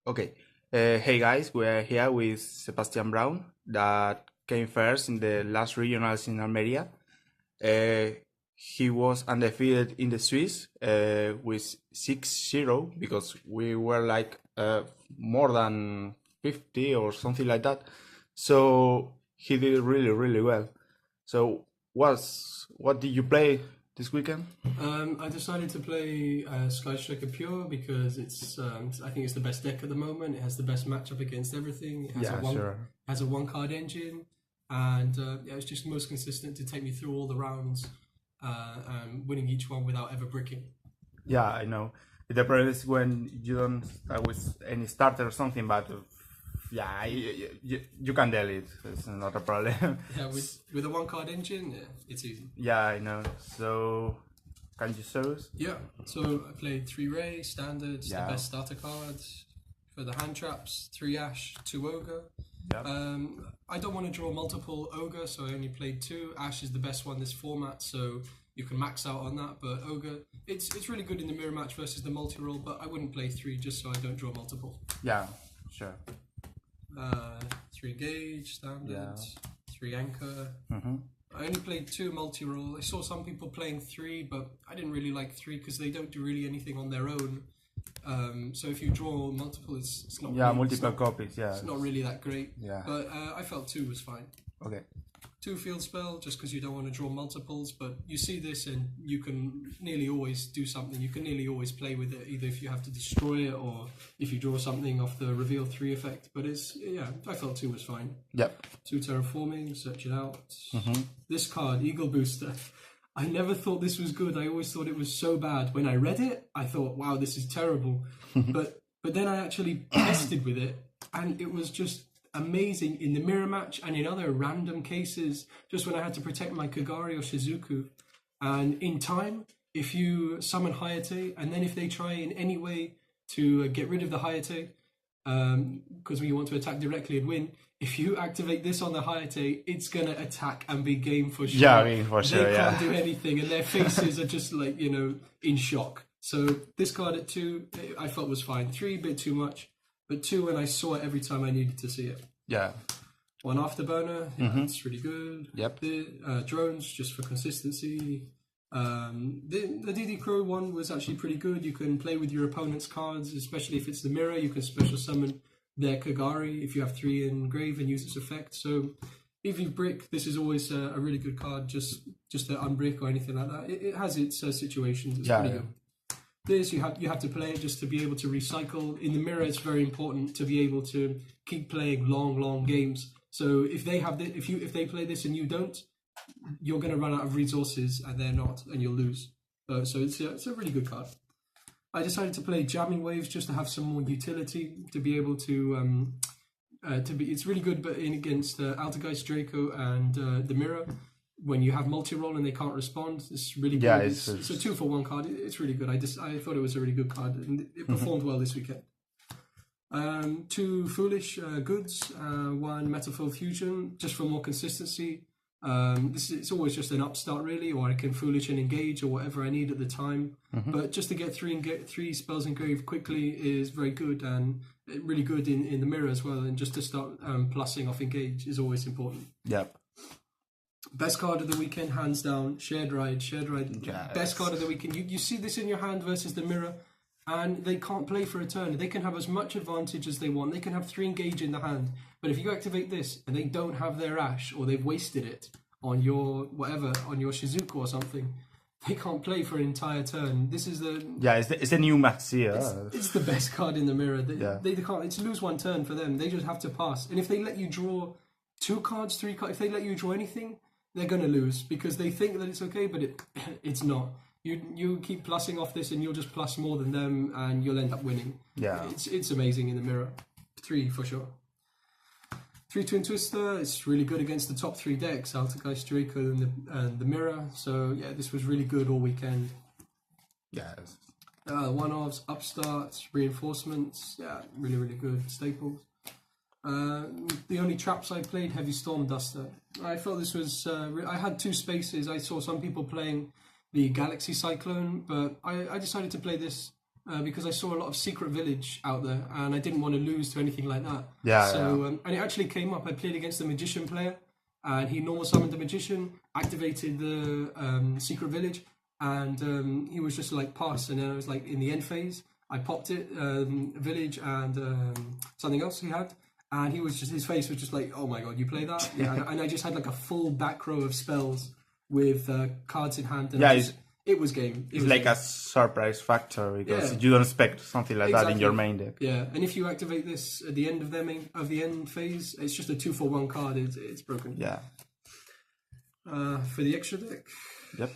Okay. Hey guys, we're here with Sebastian Brown that came first in the last regionals in Almería. He was undefeated in the Swiss with 6-0 because we were like more than 50 or something like that. So he did really, really well. So what did you play this weekend? I decided to play Sky Striker Pure because it's I think it's the best deck at the moment. It has the best matchup against everything. It has a one card engine, and it's just most consistent to take me through all the rounds, winning each one without ever bricking. Yeah, I know. The problem is when you don't start with any starter or something, but yeah, you can deal it. It's not a problem. Yeah, with a one card engine, it's easy. Yeah, I know. So, can you show us? Yeah, so I played 3 Ray, standards, Yeah. the best starter cards. For the hand traps, 3 Ash, 2 Ogre. Yep. I don't want to draw multiple Ogre, so I only played 2. Ash is the best one this format, so you can max out on that. But Ogre, it's really good in the mirror match versus the multi-roll, but I wouldn't play 3 just so I don't draw multiple. Yeah, sure. 3 Gauge, standards, 3 Anchor. Mm-hmm. I only played 2 multi-roll. I saw some people playing 3, but I didn't really like 3 because they don't do really anything on their own. So if you draw multiple, it's not. Yeah, really, multiple copies. Yeah, it's not really that great. Yeah. But I felt 2 was fine. Okay. 2 field spell just because you don't want to draw multiples, but you see this and you can nearly always do something. You can nearly always play with it, either if you have to destroy it or if you draw something off the reveal 3 effect. But I felt 2 was fine. Yep. 2 terraforming, search it out. Mm-hmm. This card, Eagle Booster. I never thought this was good. I always thought it was so bad. When I read it, I thought, wow, this is terrible. but then I actually tested with it, and it was just amazing in the mirror match and in other random cases, just when I had to protect my Kagari or Shizuku. And in time, if you summon Hayate, and then if they try in any way to get rid of the Hayate, because when you want to attack directly and win, if you activate this on the Hayate, it's going to attack and be game for sure. Yeah, I mean, for sure, They can't do anything, and their faces are just like, in shock. So this card at 2, I felt was fine. 3, a bit too much. But 2, and I saw it every time I needed to see it. Yeah. 1 Afterburner, that's really good. Yep. The drones, just for consistency. The DD Crow one was actually pretty good. You can play with your opponent's cards, especially if it's the mirror. You can special summon their Kagari if you have 3 in grave and use its effect. So if you brick, this is always a really good card, just to unbrick or anything like that. It has its situations. It's pretty good. This you have to play it just to be able to recycle. In the mirror, it's very important to be able to keep playing long games. So if they have if they play this and you don't, you're going to run out of resources and they're not, and you'll lose. So it's a really good card. I decided to play Jamming Waves just to have some more utility, to be able to it's really good, but against Altergeist, Draco, and the mirror. When you have multi-roll and they can't respond, it's really good. Yeah, it's a 2-for-1 card. It's really good. I thought it was a really good card, and it performed well this weekend. 2 Foolish Goods, 1 Metaphor Fusion, just for more consistency. It's always just an upstart really, or I can Foolish and engage or whatever I need at the time. But just to get 3 spells engraved quickly is very good, and really good in the mirror as well. And just to start plussing off engage is always important. Yep. Best card of the weekend, hands down, Shared Ride. Yes. Best card of the weekend. You see this in your hand versus the mirror, and they can't play for a turn. They can have as much advantage as they want. They can have 3 engage in the hand. But if you activate this and they don't have their Ash, or they've wasted it on your on your Shizuku or something, they can't play for an entire turn. This is it's the new Maxia. It's the best card in the mirror. They can't. It's lose 1 turn for them. They just have to pass. And if they let you draw 2 cards, 3 cards, if they let you draw anything, they're going to lose because they think that it's okay, but it's not. You keep plussing off this and you'll just plus more than them and you'll end up winning. Yeah. It's amazing in the mirror. 3 for sure. 3 Twin Twister, it's really good against the top 3 decks, Altergeist, Draco, and the Mirror. So yeah, this was really good all weekend. Yes. One-offs, upstarts, reinforcements, yeah, really, really good. Staples. The only traps I played, Heavy Storm Duster. I felt this was... I had 2 spaces. I saw some people playing the Galaxy Cyclone, but I decided to play this because I saw a lot of Secret Village out there, and I didn't want to lose to anything like that. Yeah. So, and it actually came up. I played against the Magician player, and he normal summoned the Magician, activated the Secret Village, and he was just like pass. And then I was like in the end phase, I popped it, Village and something else he had. And he was just, his face was just like, oh my god, you play that? Yeah, and I just had like a full back row of spells with cards in hand. And it was game. It's like a surprise factor because you don't expect something like that in your main deck. Yeah, and if you activate this at the end of the end phase, it's just a 2-for-1 card. It's broken. Yeah. For the extra deck. Yep.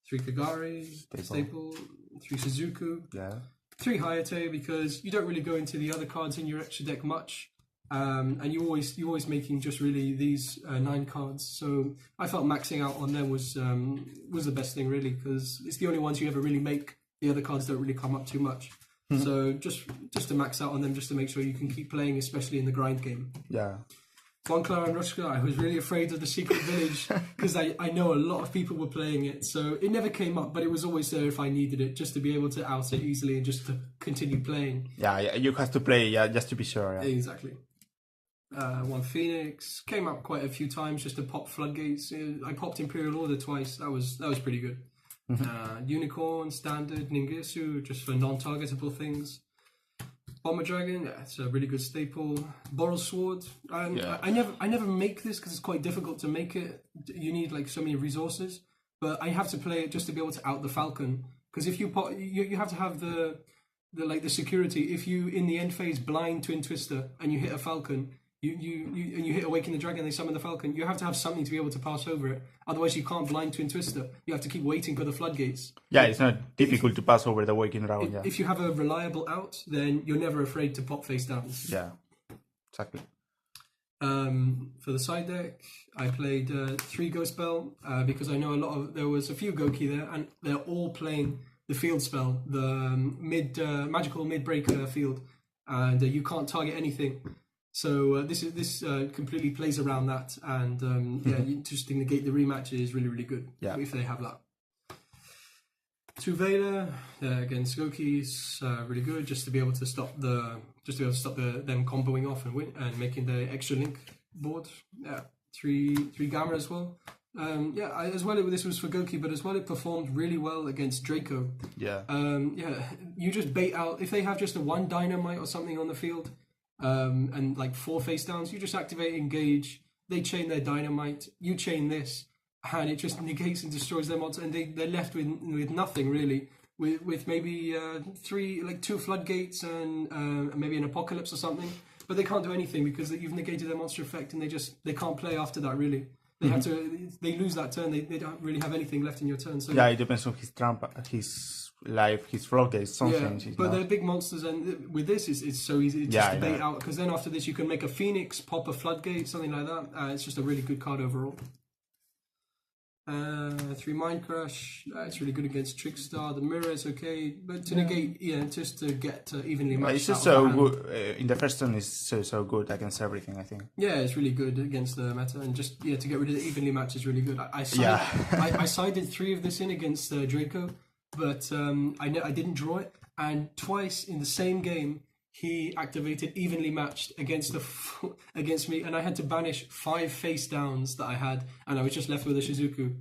3 Kagari, Staple, 3 Shizuku. Yeah. 3 Hayate because you don't really go into the other cards in your extra deck much. And you're always making just really these 9 cards. So I felt maxing out on them was the best thing really, because it's the only ones you ever really make. The other cards don't really come up too much. Mm-hmm. So just to max out on them, just to make sure you can keep playing, especially in the grind game. Yeah. Bonkler and Rushka, I was really afraid of the Secret Village because I know a lot of people were playing it. So it never came up, but it was always there if I needed it, just to be able to out it easily and just to continue playing. Yeah, you have to play, just to be sure. Yeah. Exactly. 1 Phoenix came up quite a few times just to pop floodgates. I popped Imperial Order twice. That was pretty good. Mm-hmm. Unicorn, Standard, Ningetsu, just for non-targetable things. Bomber Dragon, yeah, it's a really good staple. Boral Sword, I never make this because it's quite difficult to make it. You need like so many resources, but I have to play it just to be able to out the Falcon. Because if you pop, you have to have the security. If you in the end phase blind Twin Twister and you hit a Falcon, you hit Awaken the Dragon, they summon the Falcon. You have to have something to be able to pass over it. Otherwise, you can't blind Twin Twister. You have to keep waiting for the floodgates. Yeah, it's not difficult to pass over the Awaken Dragon. If you have a reliable out, then you're never afraid to pop face downs. Yeah, exactly. For the side deck, I played 3 Ghost Spell because I know there was a few Goki there, and they're all playing the field spell, the magical mid-breaker field, and you can't target anything. So this completely plays around that, and just to negate the rematch is really, really good if they have that. 2 Vela against Goki's really good, just to be able to stop them comboing off and win and making the extra link board. 3 Gamma as well. This was for Goki, but as well it performed really well against Draco. You just bait out if they have just a 1 dynamite or something on the field. And like 4 face downs, you just activate engage, they chain their dynamite, you chain this, and it just negates and destroys their monster, and they're left with nothing really, with maybe 2 floodgates and maybe an apocalypse or something, but they can't do anything because you've negated their monster effect, and they can't play after that really. They have to. They lose that turn. They don't really have anything left in your turn. So it depends on his trump, his life, his floodgates, something. Yeah, but they're big monsters, and with this, it's so easy just to bait out. Because then after this, you can make a Phoenix, pop a floodgate, something like that. It's just a really good card overall. 3 Mind Crush. It's really good against Trickstar. The Mirror is okay, but to negate, just to get evenly matched. It's just so good. In the first turn, is so good against everything. I think. Yeah, it's really good against the meta, and just to get rid of the evenly match is really good. I sided 3 of this in against Draco, but I didn't draw it, and twice in the same game he activated evenly matched against me, and I had to banish 5 face downs that I had, and I was just left with a Shizuku.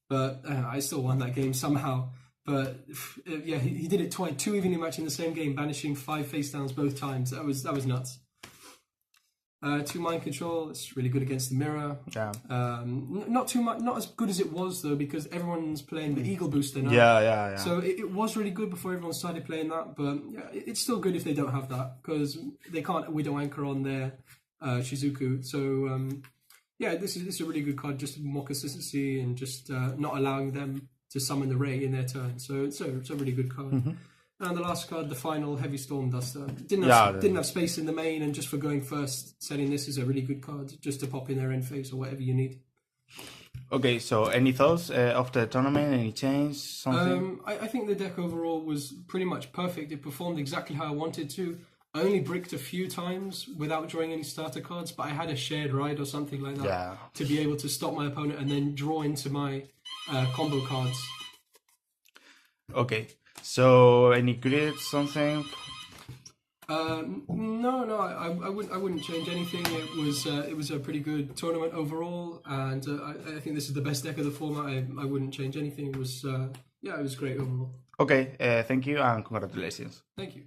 But I still won that game somehow. But he did it twice, 2 evenly matched in the same game, banishing 5 face downs both times. That was nuts. 2 Mind Control, it's really good against the Mirror. Yeah. Not too much, not as good as it was though, because everyone's playing the Eagle Booster now. Yeah. So it was really good before everyone started playing that, but it's still good if they don't have that, because they can't Widow Anchor on their Shizuku. So this is a really good card, just more consistency and just not allowing them to summon the Ray in their turn. So it's a really good card. And the last card, the final Heavy Storm Duster. Didn't have space in the main, and just for going first, setting this is a really good card, just to pop in their end phase or whatever you need. Okay, so any thoughts of the tournament? Any change? Something? I think the deck overall was pretty much perfect. It performed exactly how I wanted to. I only bricked a few times without drawing any starter cards, but I had a shared ride or something like that to be able to stop my opponent and then draw into my combo cards. Okay, so any critics, something? No, I wouldn't change anything. It was a pretty good tournament overall, and I think this is the best deck of the format. I wouldn't change anything. It was it was great overall. Okay, thank you and congratulations. Thank you.